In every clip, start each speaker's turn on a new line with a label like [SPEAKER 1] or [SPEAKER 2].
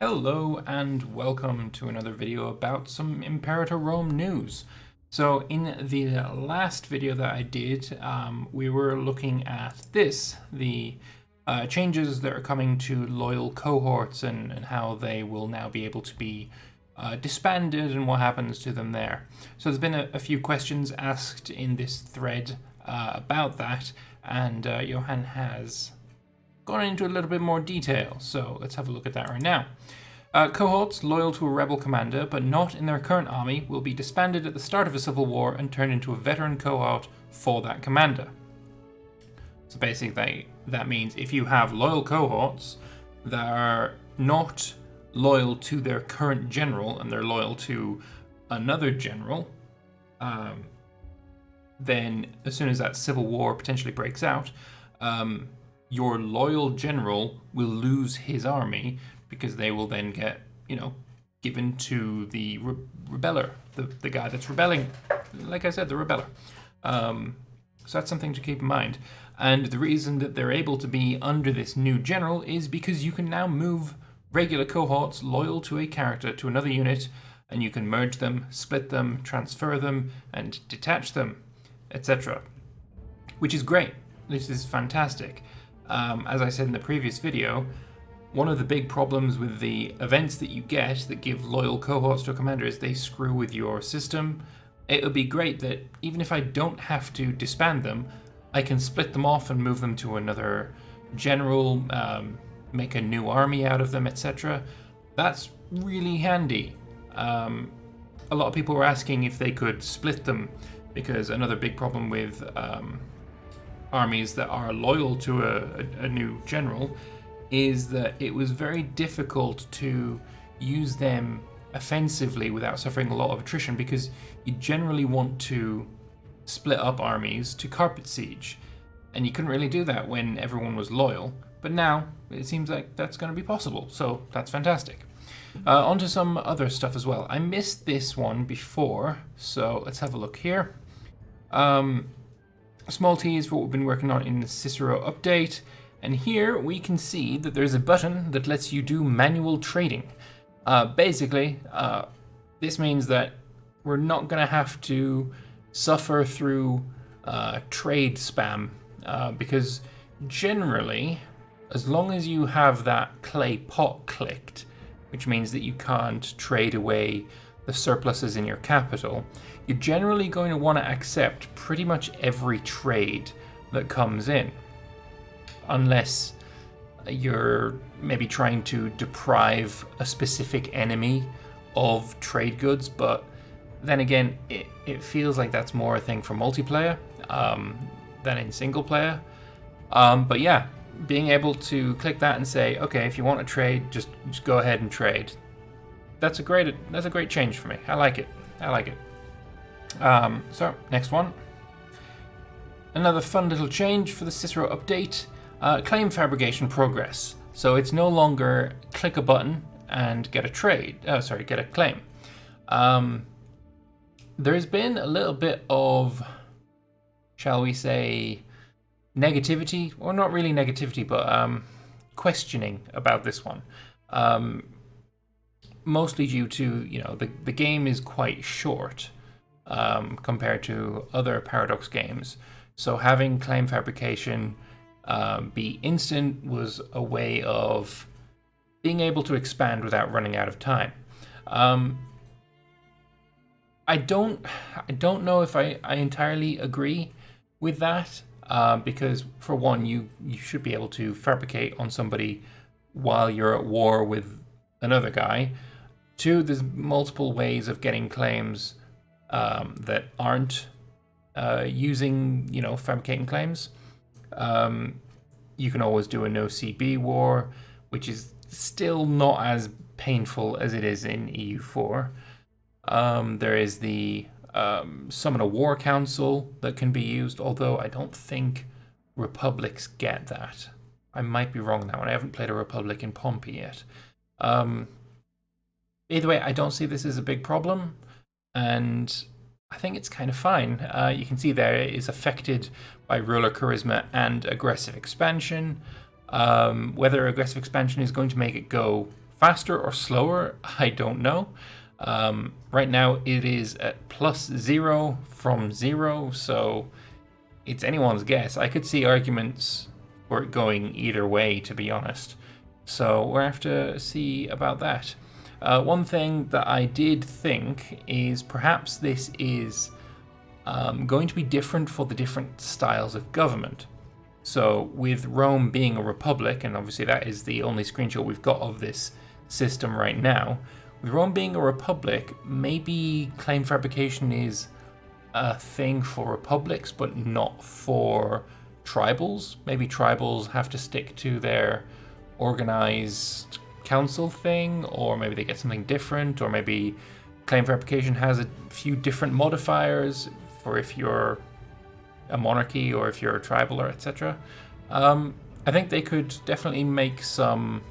[SPEAKER 1] Hello and welcome to another video about some Imperator Rome news. So in the last video that I did, we were looking at the changes that are coming to loyal cohorts and how they will now be able to be disbanded and what happens to them there. So there's been a few questions asked in this thread about that, and Johan has gone into a little bit more detail, so let's have a look at that right now. Cohorts loyal to a rebel commander but not in their current army will be disbanded at the start of a civil war and turned into a veteran cohort for that commander. So basically that means if you have loyal cohorts that are not loyal to their current general and they're loyal to another general, then as soon as that civil war potentially breaks out, your loyal general will lose his army because they will then get, given to the rebeller, the guy that's rebelling. Like I said, the rebeller. So that's something to keep in mind. And the reason that they're able to be under this new general is because you can now move regular cohorts loyal to a character to another unit, and you can merge them, split them, transfer them, and detach them, etc. Which is great. This is fantastic. As I said in the previous video, one of the big problems with the events that you get that give loyal cohorts to a commander is they screw with your system. It would be great that even if I don't have to disband them, I can split them off and move them to another general, make a new army out of them, etc. That's really handy. A lot of people were asking if they could split them, because another big problem with armies that are loyal to a new general is that it was very difficult to use them offensively without suffering a lot of attrition, because you generally want to split up armies to carpet siege, and you couldn't really do that when everyone was loyal, but now it seems like that's going to be possible, so that's fantastic. On to some other stuff as well. I missed this one before, so let's have a look here. Small tease for what we've been working on in the Cicero update, and here we can see that there's a button that lets you do manual trading. Basically, this means that we're not going to have to suffer through trade spam, because generally, as long as you have that clay pot clicked, which means that you can't trade away the surpluses in your capital, you're generally going to want to accept pretty much every trade that comes in, unless you're maybe trying to deprive a specific enemy of trade goods. But then again, it feels like that's more a thing for multiplayer than in single player. But yeah, being able to click that and say, okay, if you want to trade, just go ahead and trade. That's a great change for me. I like it. So next one. Another fun little change for the Cicero update. Claim fabrication progress. So it's no longer click a button and get a get a claim. There's been a little bit of, shall we say, negativity, or not really negativity, but questioning about this one. Mostly due to, the game is quite short compared to other Paradox games. So having claim fabrication be instant was a way of being able to expand without running out of time. I don't know if I entirely agree with that, because for one, you should be able to fabricate on somebody while you're at war with another guy. Two, there's multiple ways of getting claims that aren't using, fabricating claims. You can always do a no CB war, which is still not as painful as it is in EU4. There is the Summon a War Council that can be used, although I don't think Republics get that. I might be wrong on that one. I haven't played a Republic in Pompey yet. Either way, I don't see this as a big problem, and I think it's kind of fine. You can see there it is affected by ruler charisma and aggressive expansion. Whether aggressive expansion is going to make it go faster or slower, I don't know. Right now it is at +0 from 0, so it's anyone's guess. I could see arguments for it going either way, to be honest. So we'll have to see about that. One thing that I did think is perhaps this is going to be different for the different styles of government. So with Rome being a republic, and obviously that is the only screenshot we've got of this system right now, with Rome being a republic, maybe claim fabrication is a thing for republics, but not for tribals. Maybe tribals have to stick to their organized council thing, or maybe they get something different, or maybe claim fabrication has a few different modifiers for if you're a monarchy or if you're a tribal or etc. I think they could definitely make some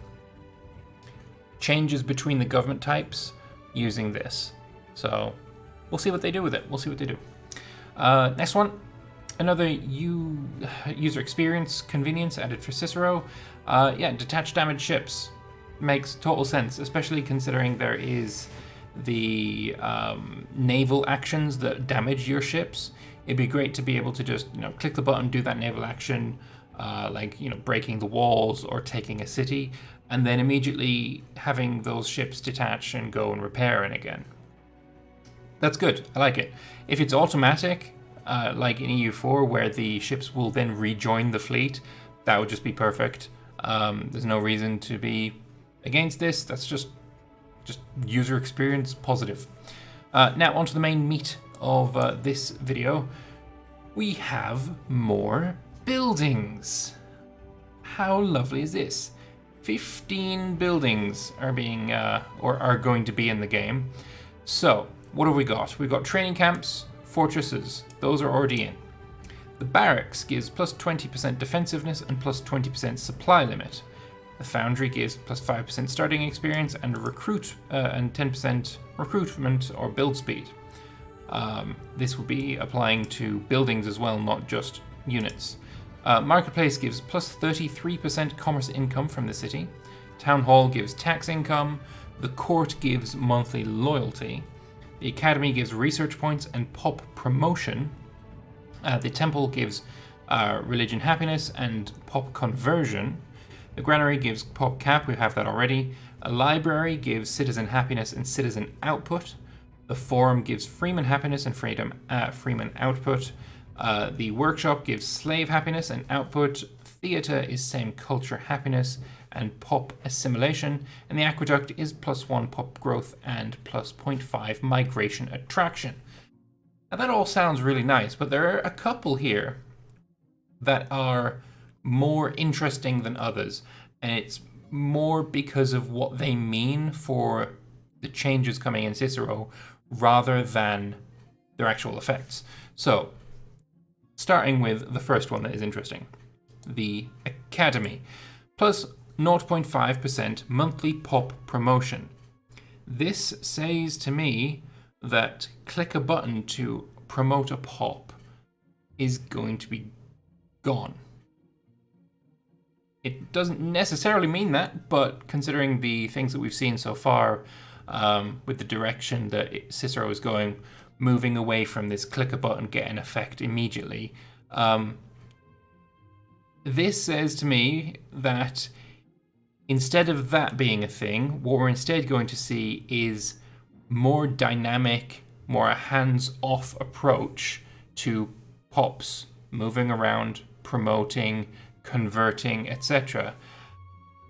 [SPEAKER 1] changes between the government types using this. So we'll see what they do with it. We'll see what they do. Next one, another user experience convenience added for Cicero. Yeah, detach damaged ships. Makes total sense, especially considering there is the naval actions that damage your ships. It'd be great to be able to just, click the button, do that naval action, like, breaking the walls or taking a city, and then immediately having those ships detach and go and repair it again. That's good. I like it. If it's automatic, like in EU4, where the ships will then rejoin the fleet, that would just be perfect. There's no reason to be against this. That's just user experience positive. Now onto the main meat of this video. We have more buildings. How lovely is this? 15 buildings are being or are going to be in the game. So what have we got? We've got training camps, fortresses. Those are already in. The barracks gives plus 20% defensiveness and plus 20% supply limit. The foundry gives plus 5% starting experience and recruit and 10% recruitment or build speed. This will be applying to buildings as well, not just units. Marketplace gives plus 33% commerce income from the city. Town Hall gives tax income. The court gives monthly loyalty. The academy gives research points and pop promotion. The temple gives religion happiness and pop conversion. The granary gives pop cap, we have that already. A library gives citizen happiness and citizen output. The forum gives freeman happiness and freeman output. The workshop gives slave happiness and output. Theatre is same culture happiness and pop assimilation. And the aqueduct is +1 pop growth and plus 0.5 migration attraction. Now that all sounds really nice, but there are a couple here that are more interesting than others, and it's more because of what they mean for the changes coming in Cicero rather than their actual effects. So, starting with the first one that is interesting, the Academy, plus 0.5% monthly pop promotion. This says to me that click a button to promote a pop is going to be gone. It doesn't necessarily mean that, but considering the things that we've seen so far, with the direction that Cicero is going, moving away from this click a button, get an effect immediately, this says to me that instead of that being a thing, what we're instead going to see is more dynamic, more a hands-off approach to pops, moving around, promoting, converting, etc.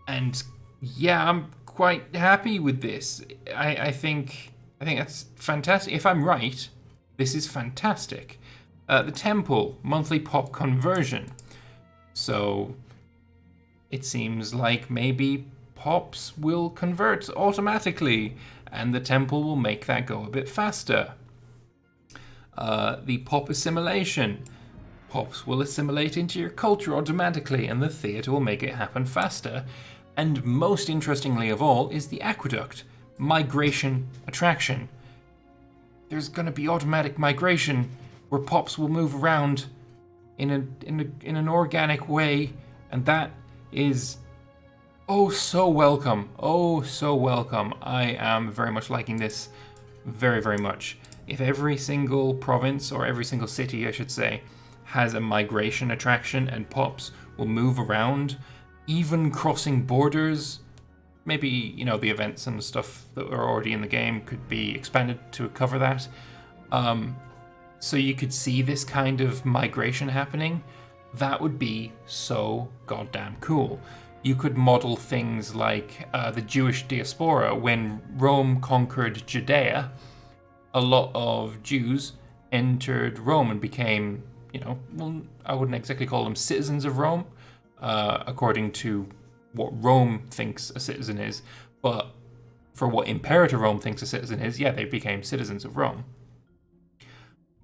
[SPEAKER 1] And yeah, I'm quite happy with this. I think that's fantastic. If I'm right, this is fantastic. The temple, monthly pop conversion. So it seems like maybe pops will convert automatically, and the temple will make that go a bit faster. The pop assimilation. Pops will assimilate into your culture automatically, and the theatre will make it happen faster. And most interestingly of all is the aqueduct. Migration attraction. There's going to be automatic migration where pops will move around in an organic way, and that is Oh, so welcome. Oh, so welcome. I am very much liking this very, very much. If every single province, or every single city, I should say, has a migration attraction and pops will move around, even crossing borders, maybe, you know, the events and the stuff that are already in the game could be expanded to cover that. So you could see this kind of migration happening. That would be so goddamn cool. You could model things like the Jewish diaspora. When Rome conquered Judea, a lot of Jews entered Rome and became, you know, well, I wouldn't exactly call them citizens of Rome, according to what Rome thinks a citizen is, but for what Imperator Rome thinks a citizen is, yeah, they became citizens of Rome.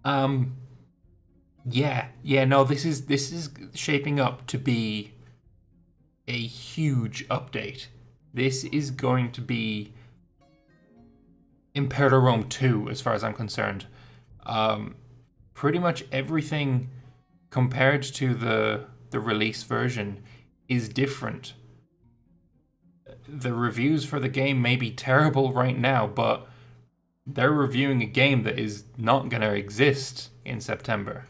[SPEAKER 1] No, this is shaping up to be a huge update. This is going to be Imperator Rome 2, as far as I'm concerned. Pretty much everything compared to the release version is different. The reviews for the game may be terrible right now, but they're reviewing a game that is not going to exist in September.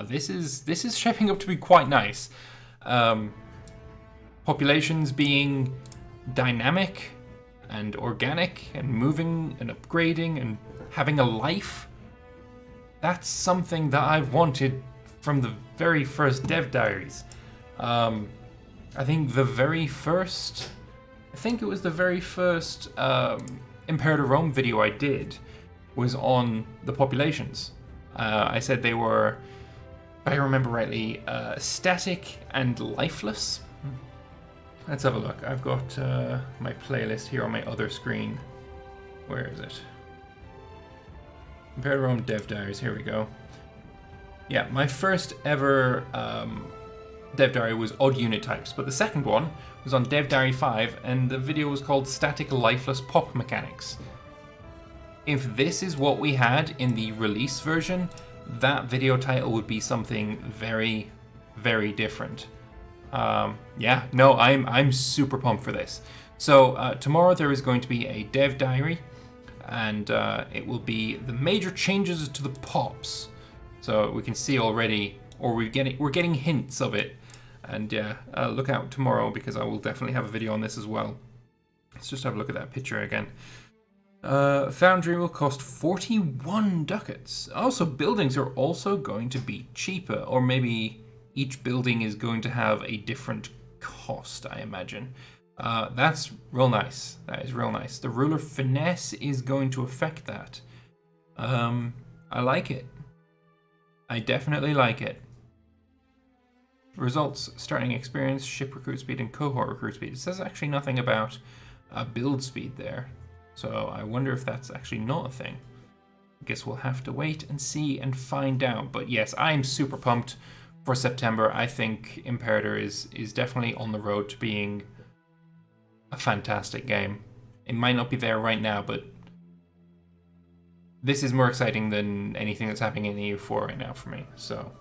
[SPEAKER 1] This is shaping up to be quite nice. Populations being dynamic and organic and moving and upgrading and having a life. That's something that I've wanted from the very first dev diaries. I think it was the very first Imperator Rome video I did was on the populations. I said they were, if I remember rightly, static and lifeless. Let's have a look. I've got my playlist here on my other screen. Where is it? Imperator Rome Dev Diaries, here we go. Yeah, my first ever Dev Diary was odd unit types, but the second one was on Dev Diary 5, and the video was called Static Lifeless Pop Mechanics. If this is what we had in the release version, that video title would be something very, very different. I'm super pumped for this. So tomorrow there is going to be a Dev Diary, and it will be the major changes to the pops. So we can see already, or we're getting hints of it. And look out tomorrow, because I will definitely have a video on this as well. Let's just have a look at that picture again. Foundry will cost 41 ducats. Also, buildings are also going to be cheaper, or maybe each building is going to have a different cost, I imagine. That's real nice. That is real nice. The ruler finesse is going to affect that. I like it. I definitely like it. Results: starting experience, ship recruit speed, and cohort recruit speed. It says actually nothing about build speed there. So I wonder if that's actually not a thing. I guess we'll have to wait and see and find out. But yes, I'm super pumped for September. I think Imperator is definitely on the road to being a fantastic game. It might not be there right now, but this is more exciting than anything that's happening in EU4 right now for me. So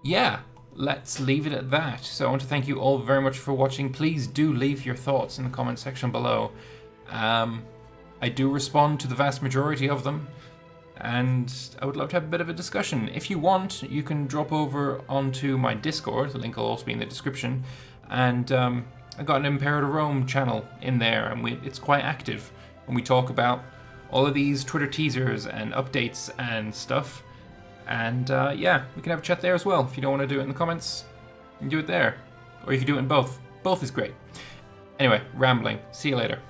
[SPEAKER 1] yeah, let's leave it at that. So I want to thank you all very much for watching. Please do leave your thoughts in the comment section below. I do respond to the vast majority of them, and I would love to have a bit of a discussion. If you want, you can drop over onto my Discord. The link will also be in the description. And I got an Imperator Rome channel in there, and it's quite active. And we talk about all of these Twitter teasers and updates and stuff. And yeah, we can have a chat there as well. If you don't want to do it in the comments, you can do it there. Or you can do it in both. Both is great. Anyway, rambling. See you later.